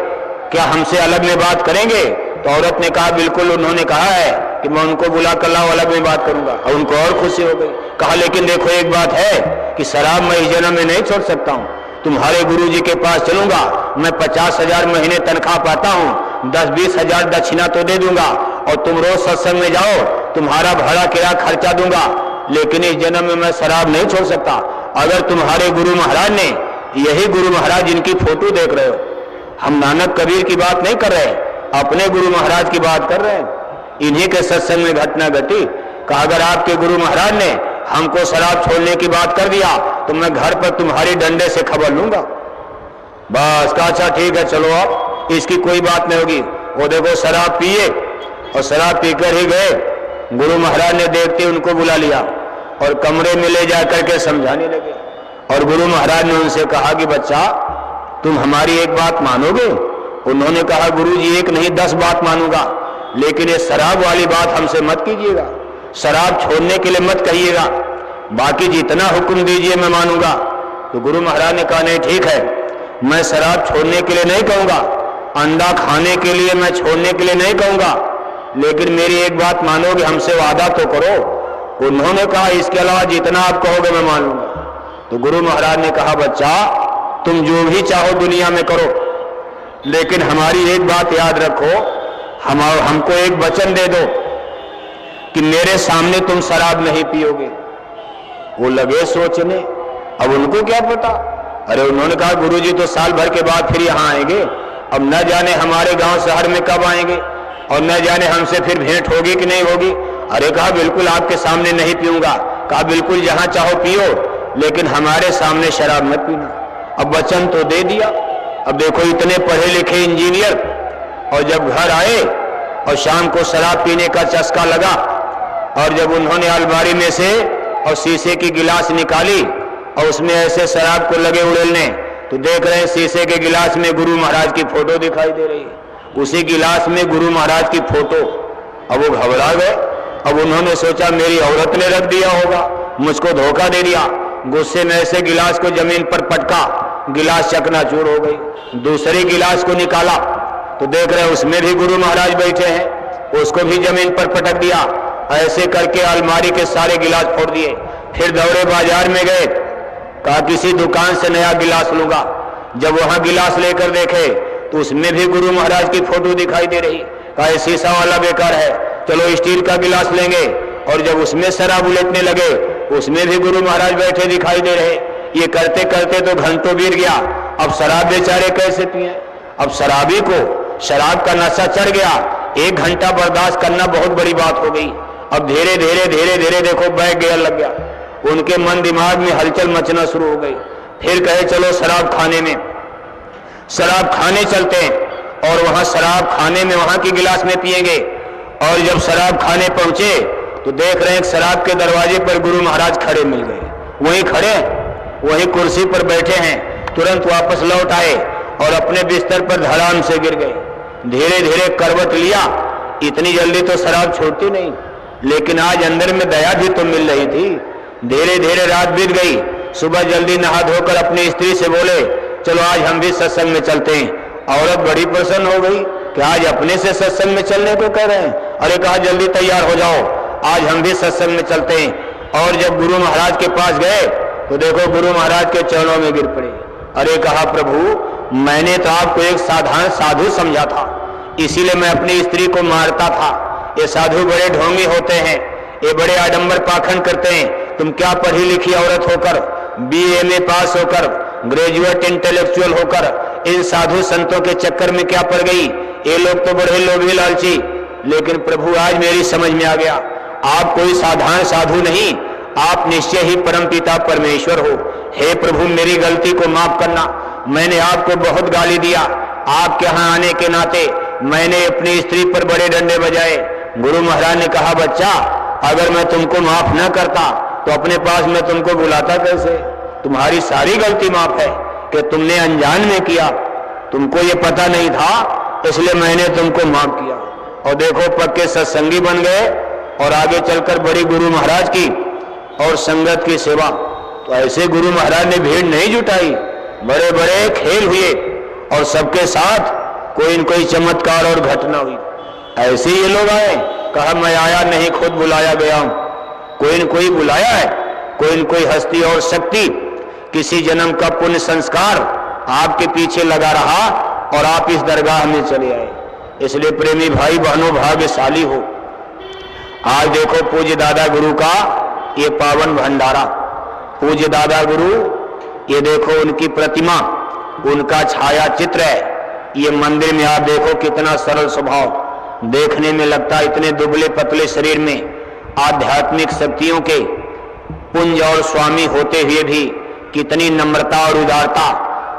क्या हमसे अलग में बात करेंगे? तो औरत ने कहा बिल्कुल, उन्होंने कहा है कि मैं उनको बुला कर लाओ, अलग में बात करूंगा। और उनको और खुशी हो गई। कहा लेकिन देखो एक बात है कि शराब मैं इस जन्म में नहीं छोड़ सकता हूँ, तुम्हारे गुरु जी के पास चलूंगा, मैं 50,000 महीने तनख्वाह पाता हूँ, 10-20 हजार दक्षिणा तो दे दूंगा और तुम रोज सत्संग में जाओ, तुम्हारा भाड़ा किराया खर्चा दूंगा, लेकिन इस जन्म में मैं शराब नहीं छोड़ सकता। अगर तुम्हारे गुरु महाराज ने, यही गुरु महाराज जिनकी फोटो देख रहे हो, हम नानक कबीर की बात नहीं कर रहे, अपने गुरु महाराज की बात कर रहे हैं, इन्हीं के सत्संग में घटना घटी। कहा अगर आपके गुरु महाराज ने हमको शराब छोड़ने की बात कर दिया तो मैं घर पर तुम्हारी डंडे से खबर लूंगा। बस कहा अच्छा ठीक है चलो, आप इसकी कोई बात नहीं होगी। वो देखो शराब पिए और शराब पीकर ही गए। गुरु महाराज ने देखते उनको बुला लिया और कमरे में ले जाकर के समझाने लगे। और गुरु महाराज ने उनसे कहा कि बच्चा तुम हमारी एक बात मानोगे? उन्होंने कहा गुरु जी एक नहीं 10 बात मानूंगा, लेकिन ये शराब वाली बात हमसे मत कीजिएगा, शराब छोड़ने के लिए मत कहिएगा, बाकी जितना हुक्म दीजिए मैं मानूंगा। तो गुरु महाराज ने कहा नहीं ठीक है, मैं शराब छोड़ने के लिए नहीं कहूंगा, अंडा खाने के लिए मैं छोड़ने के लिए नहीं कहूंगा, लेकिन मेरी एक बात मानोगे, हमसे वादा तो करो। उन्होंने कहा इसके अलावा जितना आप कहोगे मैं मान लूंगा। तो गुरु महाराज ने कहा बच्चा तुम जो भी चाहो दुनिया में करो, लेकिन हमारी एक बात याद रखो, हमको एक वचन दे दो कि मेरे सामने तुम शराब नहीं पियोगे। वो लगे सोचने, अब उनको क्या पता। अरे उन्होंने कहा गुरुजी तो साल भर के बाद फिर यहाँ आएंगे, अब न जाने हमारे गांव शहर में कब आएंगे और न जाने हमसे फिर भेंट होगी कि नहीं होगी। अरे कहा बिल्कुल आपके सामने नहीं पीऊंगा। कहा बिल्कुल जहां चाहो पियो, लेकिन हमारे सामने शराब मत पीना। अब वचन तो दे दिया। अब देखो इतने पढ़े लिखे इंजीनियर, और जब घर आए और शाम को शराब पीने का चस्का लगा, और जब उन्होंने अलमारी में से और शीशे की गिलास निकाली और उसमें ऐसे शराब को लगे उड़ेलने, तो देख रहे हैं शीशे के गिलास में गुरु महाराज की फोटो दिखाई दे रही है, उसी गिलास में गुरु महाराज की फोटो। अब वो घबरा गए। अब उन्होंने सोचा मेरी औरत ने रख दिया होगा, मुझको धोखा दे दिया। गुस्से में ऐसे गिलास को जमीन पर पटका, गिलास चकनाचूर हो गई। दूसरी गिलास को निकाला तो देख रहे उसमें भी गुरु महाराज बैठे हैं, उसको भी जमीन पर पटक दिया। ऐसे करके अलमारी के सारे गिलास फोड़ दिए। फिर दौड़े बाजार में गए, कहा किसी दुकान से नया गिलास लूंगा। जब वहां गिलास लेकर देखे तो उसमें भी गुरु महाराज की फोटो दिखाई दे रही। कहा शीशा वाला बेकार है, चलो स्टील का गिलास लेंगे। और जब उसमें शराब उलटने लगे, उसमें भी गुरु महाराज बैठे दिखाई दे रहे। ये करते करते तो घंटों बीत गया। अब शराब बेचारे कैसे पिए? अब शराबी को शराब का नशा चढ़ गया, 1 घंटा बर्दाश्त करना बहुत बड़ी बात हो गई। अब धीरे धीरे देखो बैग गियर लग गया। उनके मन दिमाग में हलचल मचना शुरू हो गई। फिर कहे चलो शराब खाने में, शराब खाने चलते हैं और वहां शराब खाने में वहां की गिलास में पिएंगे। और जब शराब खाने पहुंचे तो देख रहे हैं शराब के दरवाजे पर गुरु महाराज खड़े मिल गए। वहीं खड़े, वहीं कुर्सी पर बैठे हैं। तुरंत वापस लौट आए और अपने बिस्तर पर धड़ाम से गिर गए। धीरे धीरे करवट लिया। इतनी जल्दी तो शराब छोड़ती नहीं, लेकिन आज अंदर में दया भी तो मिल रही थी। धीरे धीरे रात बीत गई। सुबह जल्दी नहा धोकर अपनी स्त्री से बोले चलो आज हम भी सत्संग में चलते हैं। औरत बड़ी प्रसन्न हो गई कि आज अपने से सत्संग में चलने को कह रहे हैं। अरे कहा जल्दी तैयार हो जाओ, आज हम भी सत्संग में चलते हैं। और जब गुरु महाराज के पास गए तो देखो गुरु महाराज के चरणों में गिर पड़े। अरे कहा प्रभु मैंने तो आपको एक साधारण साधु समझा था, इसीलिए मैं अपनी स्त्री को मारता था। ये साधु बड़े ढोंगी होते हैं, ये बड़े आडंबर पाखंड करते हैं। तुम क्या पढ़ी लिखी औरत होकर, BA में पास होकर, ग्रेजुएट इंटेलेक्चुअल होकर इन साधु संतों के चक्कर में क्या पड़ गई? ये लोग तो बड़े लोग ही लालची। लेकिन प्रभु आज मेरी समझ में आ गया, आप कोई साधारण साधु नहीं, आप निश्चय ही परमपिता परमेश्वर हो। हे प्रभु मेरी गलती को माफ करना, मैंने आपको बहुत गाली दिया। आपके यहाँ आने के नाते मैंने अपनी स्त्री पर बड़े डंडे बजाए। गुरु महाराज ने कहा बच्चा अगर मैं तुमको माफ न करता तो अपने पास मैं तुमको बुलाता कैसे? तुम्हारी सारी गलती माफ है कि तुमने अनजान में किया। तुमको ये पता नहीं था, इसलिए मैंने तुमको माफ किया। और देखो पक्के सत्संगी बन गए और आगे चलकर बड़ी गुरु महाराज की और संगत की सेवा। तो ऐसे गुरु महाराज ने भीड़ नहीं जुटाई, बड़े बड़े खेल हुए और सबके साथ कोई न कोई चमत्कार और घटना हुई। ऐसे ये लोग आए, कहा मैं आया नहीं, खुद बुलाया गया हूं। कोई न कोई बुलाया है, कोई न कोई हस्ती और शक्ति, किसी जन्म का पुण्य संस्कार आपके पीछे लगा रहा और आप इस दरगाह में चले आए। इसलिए प्रेमी भाई बहनों, भाग्यशाली हो। आज देखो पूज्य दादा गुरु का ये पावन भंडारा। पूज्य दादा गुरु, ये देखो उनकी प्रतिमा, उनका छाया चित्र है। ये मंदिर में आप देखो कितना सरल स्वभाव, देखने में लगता है इतने दुबले पतले शरीर में आध्यात्मिक शक्तियों के पुंज और स्वामी होते हुए भी कितनी नम्रता और उदारता,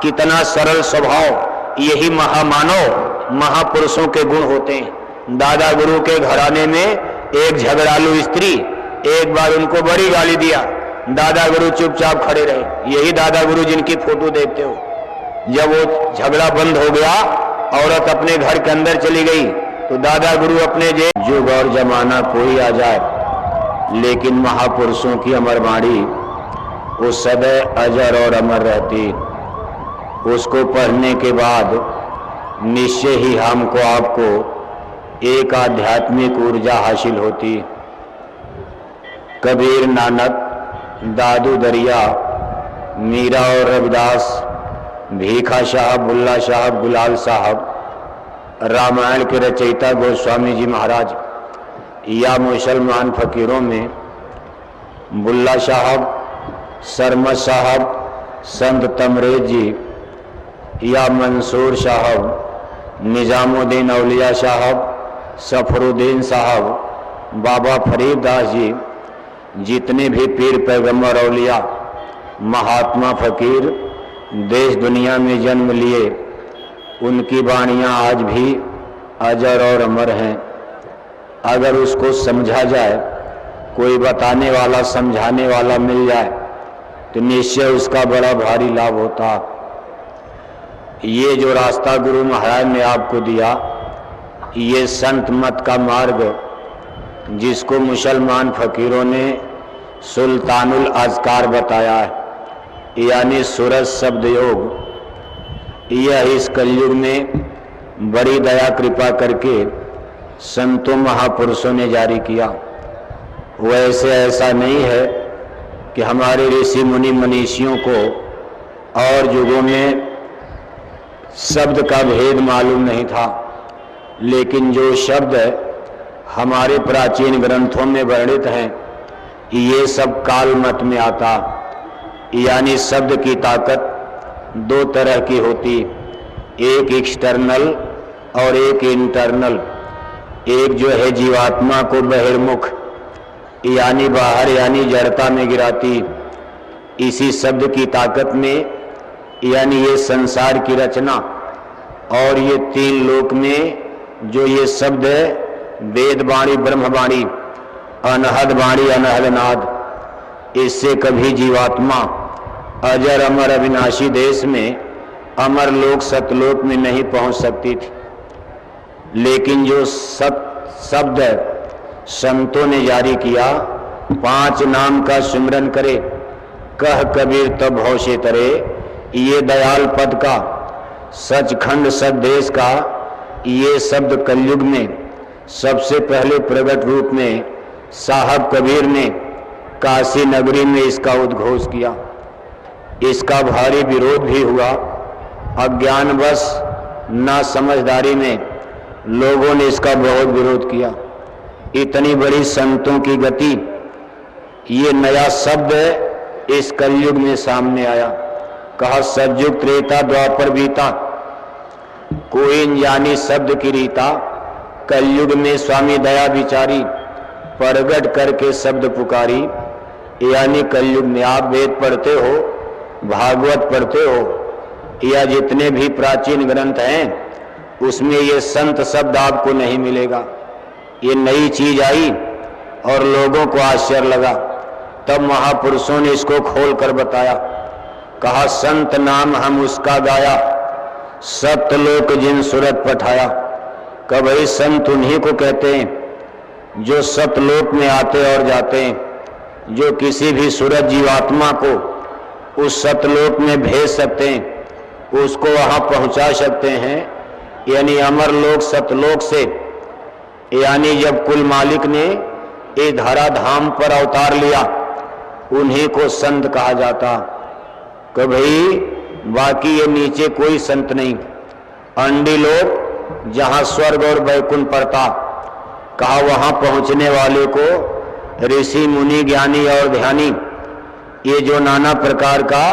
कितना सरल स्वभाव। यही महामानव महापुरुषों के गुण होते हैं। दादा गुरु के घराने में एक झगड़ालू स्त्री एक बार उनको बड़ी गाली दिया, दादा गुरु चुपचाप खड़े रहे। यही दादा गुरु जिनकी फोटो देखते हो। जब वो झगड़ा बंद हो गया, औरत अपने घर के अंदर चली गई, तो दादा गुरु अपने जुग और जमाना कोई आ जाए, लेकिन महापुरुषों की अमर वाणी वो सदैव अजर और अमर रहती। उसको पढ़ने के बाद निश्चय ही हमको आपको एक आध्यात्मिक ऊर्जा हासिल होती। कबीर, नानक, दादू दरिया, मीरा और रविदास, भीखा साहब, बुल्ला साहब, गुलाल साहब, रामायण के रचयिता गोस्वामी जी महाराज, या मुसलमान फकीरों में बुल्ला साहब, सरमद साहब, संत तमरेज जी, या मंसूर साहब, निजामुद्दीन औलिया साहब, सफरुद्दीन साहब, बाबा फरीदास जी, जितने भी पीर पैगंबर औलिया महात्मा फकीर देश दुनिया में जन्म लिए, उनकी वाणियाँ आज भी अजर और अमर हैं। अगर उसको समझा जाए, कोई बताने वाला समझाने वाला मिल जाए, तो निश्चय उसका बड़ा भारी लाभ होता। ये जो रास्ता गुरु महाराज ने आपको दिया, ये संत मत का मार्ग, जिसको मुसलमान फकीरों ने सुल्तानुल अज़कार बताया है, यानी सूरज शब्द योग, यह इस कलयुग में बड़ी दया कृपा करके संतों महापुरुषों ने जारी किया। वैसे ऐसा नहीं है कि हमारे ऋषि मुनि मनीषियों को और युगों में शब्द का भेद मालूम नहीं था, लेकिन जो शब्द हमारे प्राचीन ग्रंथों में वर्णित हैं, ये सब काल मत में आता। यानी शब्द की ताकत दो तरह की होती, एक एक्सटर्नल और एक इंटरनल। एक जो है जीवात्मा को बहिर्मुख यानी बाहर यानी जड़ता में गिराती, इसी शब्द की ताकत में यानी ये संसार की रचना और ये तीन लोक में जो ये शब्द है, वेद वाणी, ब्रह्म वाणी, अनहद वाणी, अनहद नाद, इससे कभी जीवात्मा अजर अमर अविनाशी देश में अमर लोक सतलोक में नहीं पहुंच सकती थी। लेकिन जो शब्द संतों ने जारी किया, 5 नाम का सिमरन करे, कह कबीर तब होशे तरे, ये दयाल पद का, सचखंड सदेश का, ये शब्द कलयुग में सबसे पहले प्रकट रूप में साहब कबीर ने काशी नगरी में इसका उद्घोष किया। इसका भारी विरोध भी हुआ। अज्ञानवश ना समझदारी में लोगों ने इसका बहुत विरोध किया। इतनी बड़ी संतों की गति, ये नया शब्द इस कलयुग में सामने आया। कहा सतयुग त्रेता द्वापर बीता, कोई न जानी शब्द की रीता, कलयुग में स्वामी दया विचारी, प्रगट करके शब्द पुकारी। यानी कलयुग में आप वेद पढ़ते हो, भागवत पढ़ते हो, या जितने भी प्राचीन ग्रंथ हैं, उसमें ये संत शब्द आपको नहीं मिलेगा। ये नई चीज आई और लोगों को आश्चर्य लगा, तब महापुरुषों ने इसको खोल कर बताया। कहा संत नाम हम उसका गाया, सतलोक जिन सूरत पठाया। कब भाई संत उन्हीं को कहते हैं जो सतलोक में आते और जाते हैं, जो किसी भी सूरत जीवात्मा को उस सतलोक में भेज सकते हैं, उसको वहां पहुंचा सकते हैं। यानी अमर लोक सतलोक से, यानी जब कुल मालिक ने ये धरा धाम पर अवतार लिया, उन्हीं को संत कहा जाता। कि भाई बाकी ये नीचे कोई संत नहीं। अंडी लोक जहां स्वर्ग और वैकुंठ पड़ता, कहा वहां पहुंचने वाले को ऋषि मुनि ज्ञानी और ध्यानी, ये जो नाना प्रकार का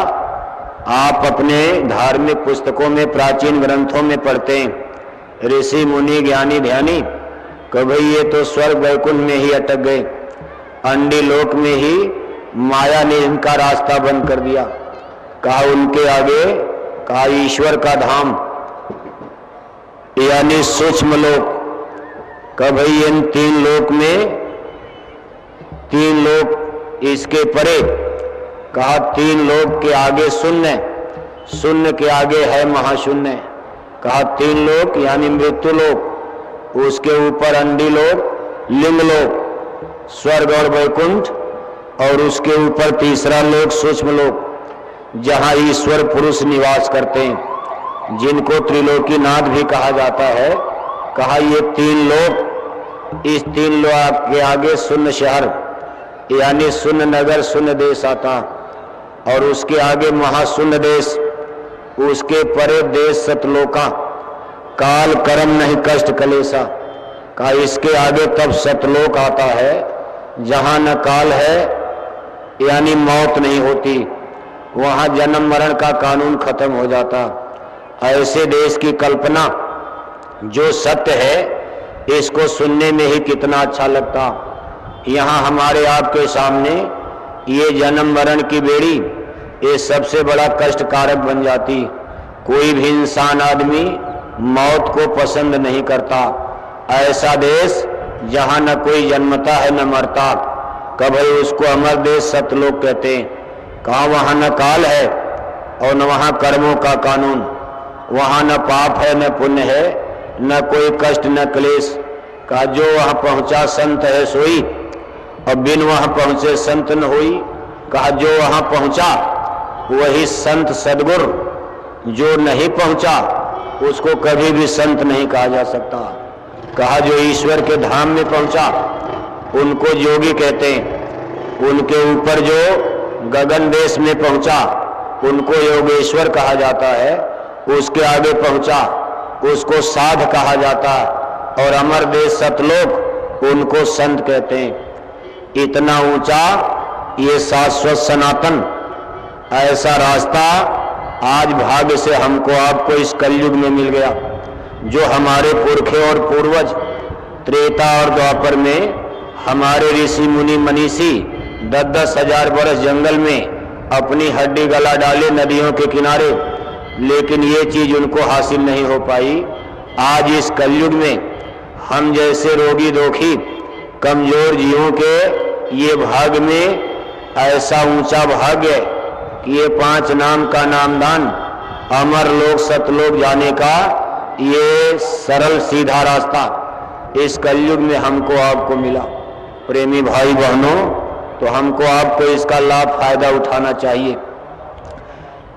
आप अपने धार्मिक पुस्तकों में प्राचीन ग्रंथों में पढ़ते हैं, ऋषि मुनि ज्ञानी ध्यानी, कि भाई ये तो स्वर्ग वैकुंठ में ही अटक गए, अंडी लोक में ही माया ने इनका रास्ता बंद कर दिया। कहा उनके आगे, कहा ईश्वर का धाम यानी सूक्ष्म लोक। कहा भाई इन तीन लोक में, तीन लोक इसके परे, कहा तीन लोक के आगे शून्य, शून्य के आगे है महाशून्य। कहा तीन लोक यानी मृत्यु लोक, उसके ऊपर अंडी लोक, लिंग लोक, स्वर्ग और वैकुंठ, और उसके ऊपर तीसरा लोक सूक्ष्म लोक, जहां ईश्वर पुरुष निवास करते हैं, जिनको त्रिलोकीनाथ भी कहा जाता है। कहा ये तीन लोक, इस तीन लोक के आगे शून्य शहर यानी शून्य नगर, शून्य देश आता, और उसके आगे महाशून्य देश, उसके परे देश सतलोका, काल कर्म नहीं कष्ट कलेसा। कहा इसके आगे तब सतलोक आता है, जहां न काल है यानी मौत नहीं होती, वहां जन्म मरण का कानून खत्म हो जाता। ऐसे देश की कल्पना जो सत्य है, इसको सुनने में ही कितना अच्छा लगता। यहाँ हमारे आपके सामने ये जन्म मरण की बेड़ी, ये सबसे बड़ा कष्ट कारक बन जाती। कोई भी इंसान आदमी मौत को पसंद नहीं करता। ऐसा देश जहाँ न कोई जन्मता है न मरता, कभी उसको अमर देश सतलोक कहते हैं। कहाँ वहाँ न काल है और न वहाँ कर्मों का कानून, वहाँ न पाप है न पुण्य है, न कोई कष्ट न क्लेश। कहा जो वहाँ पहुँचा संत है सोई, और बिन वहाँ पहुँचे संत न होई। कहा जो वहाँ पहुँचा वही संत सदगुरु, जो नहीं पहुँचा उसको कभी भी संत नहीं कहा जा सकता। कहा जो ईश्वर के धाम में पहुँचा उनको योगी कहते हैं, उनके ऊपर जो गगन देश में पहुँचा उनको योगेश्वर कहा जाता है, उसके आगे पहुँचा उसको साध कहा जाता, और अमर देश सतलोक उनको संत कहते हैं। इतना ऊंचा ये शाश्वत सनातन ऐसा रास्ता आज भाग्य से हमको आपको इस कलयुग में मिल गया। जो हमारे पुरखे और पूर्वज त्रेता और द्वापर में हमारे ऋषि मुनि मनीषी 10-10 हजार वर्ष जंगल में अपनी हड्डी गला डाले नदियों के किनारे, लेकिन ये चीज उनको हासिल नहीं हो पाई। आज इस कलयुग में हम जैसे रोगी दोखी कमजोर जीवों के ये भाग्य में ऐसा ऊंचा भाग्य कि ये 5 नाम का नामदान, अमर लोक सतलोक जाने का ये सरल सीधा रास्ता इस कलयुग में हमको आपको मिला। प्रेमी भाई बहनों, तो हमको आपको इसका लाभ फायदा उठाना चाहिए।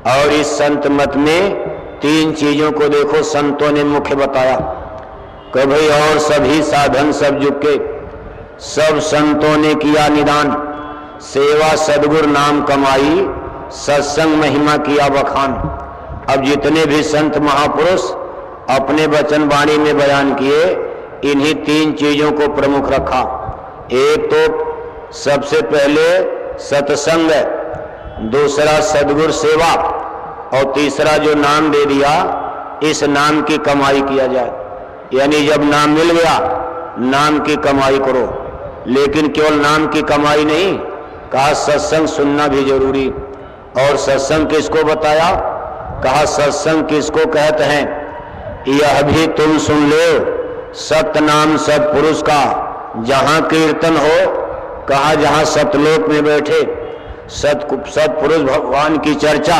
और इस संत मत में 3 चीजों को देखो संतों ने मुख्य बताया कि भाई और सभी साधन सब जुग के, सब संतों ने किया निदान, सेवा सदगुरु नाम कमाई, सत्संग महिमा किया बखान। अब जितने भी संत महापुरुष अपने वचन वाणी में बयान किए, इन्हीं 3 चीजों को प्रमुख रखा। एक तो सबसे पहले सत्संग, दूसरा सदगुरु सेवा, और तीसरा जो नाम दे दिया, इस नाम की कमाई किया जाए। यानी जब नाम मिल गया, नाम की कमाई करो। लेकिन केवल नाम की कमाई नहीं, कहा सत्संग सुनना भी जरूरी। और सत्संग किसको बताया? कहा सत्संग किसको कहते हैं? यह भी तुम सुन लो, सत्य नाम सत्पुरुष का जहां कीर्तन हो, कहा जहां सतलोक में बैठे सत्पुरुष भगवान की चर्चा,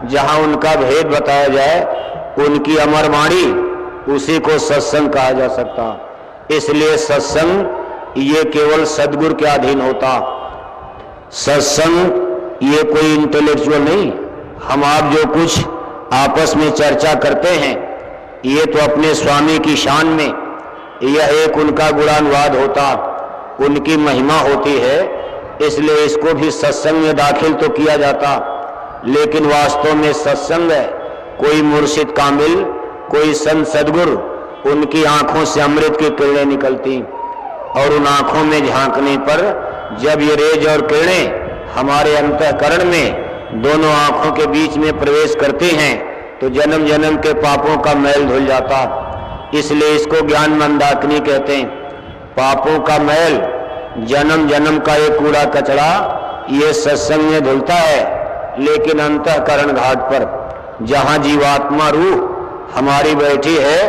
जहां उनका भेद बताया जाए, उनकी अमर वाणी, उसी को सत्संग कहा जा सकता। इसलिए सत्संग ये केवल सद्गुरु के अधीन होता। सत्संग ये कोई इंटेलेक्चुअल नहीं। हम आप जो कुछ आपस में चर्चा करते हैं ये तो अपने स्वामी की शान में, यह एक उनका गुणानुवाद होता, उनकी महिमा होती है, इसलिए इसको भी सत्संग में दाखिल तो किया जाता। लेकिन वास्तव में सत्संग है कोई मुर्शिद कामिल, कोई संत सदगुरु, उनकी आंखों से अमृत की किरणें निकलती और उन आंखों में झांकने पर जब ये रेज और किरणें हमारे अंतःकरण में दोनों आंखों के बीच में प्रवेश करती हैं तो जन्म जन्म के पापों का मैल धुल जाता। इसलिए इसको ज्ञान मंदाकिनी कहते हैं। पापों का मैल, जन्म जन्म का एक कूड़ा कचरा ये सत्संग में धुलता है। लेकिन अंतःकरण घाट पर जहां जीवात्मा रूह हमारी बैठी है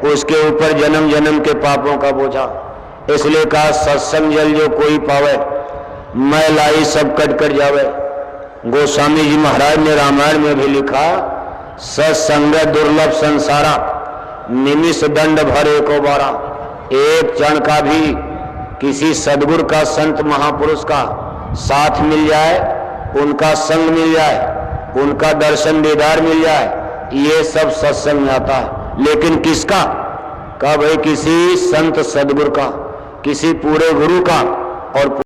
उसके ऊपर जन्म जन्म के पापों का बोझा। इसलिए कहा सत्संग जल जो कोई पावे, मैं लाई सब कट कर जावे। गोस्वामी जी महाराज ने रामायण में भी लिखा, सत्संग दुर्लभ संसारा, निमिष दंड भरे को बारा। एक क्षण का भी किसी सदगुरु का, संत महापुरुष का साथ मिल जाए, उनका संग मिल जाए, उनका दर्शन दीदार मिल जाए, ये सब सत्संग में आता है। लेकिन किसका? का भाई किसी संत सदगुरु का, किसी पूरे गुरु का। और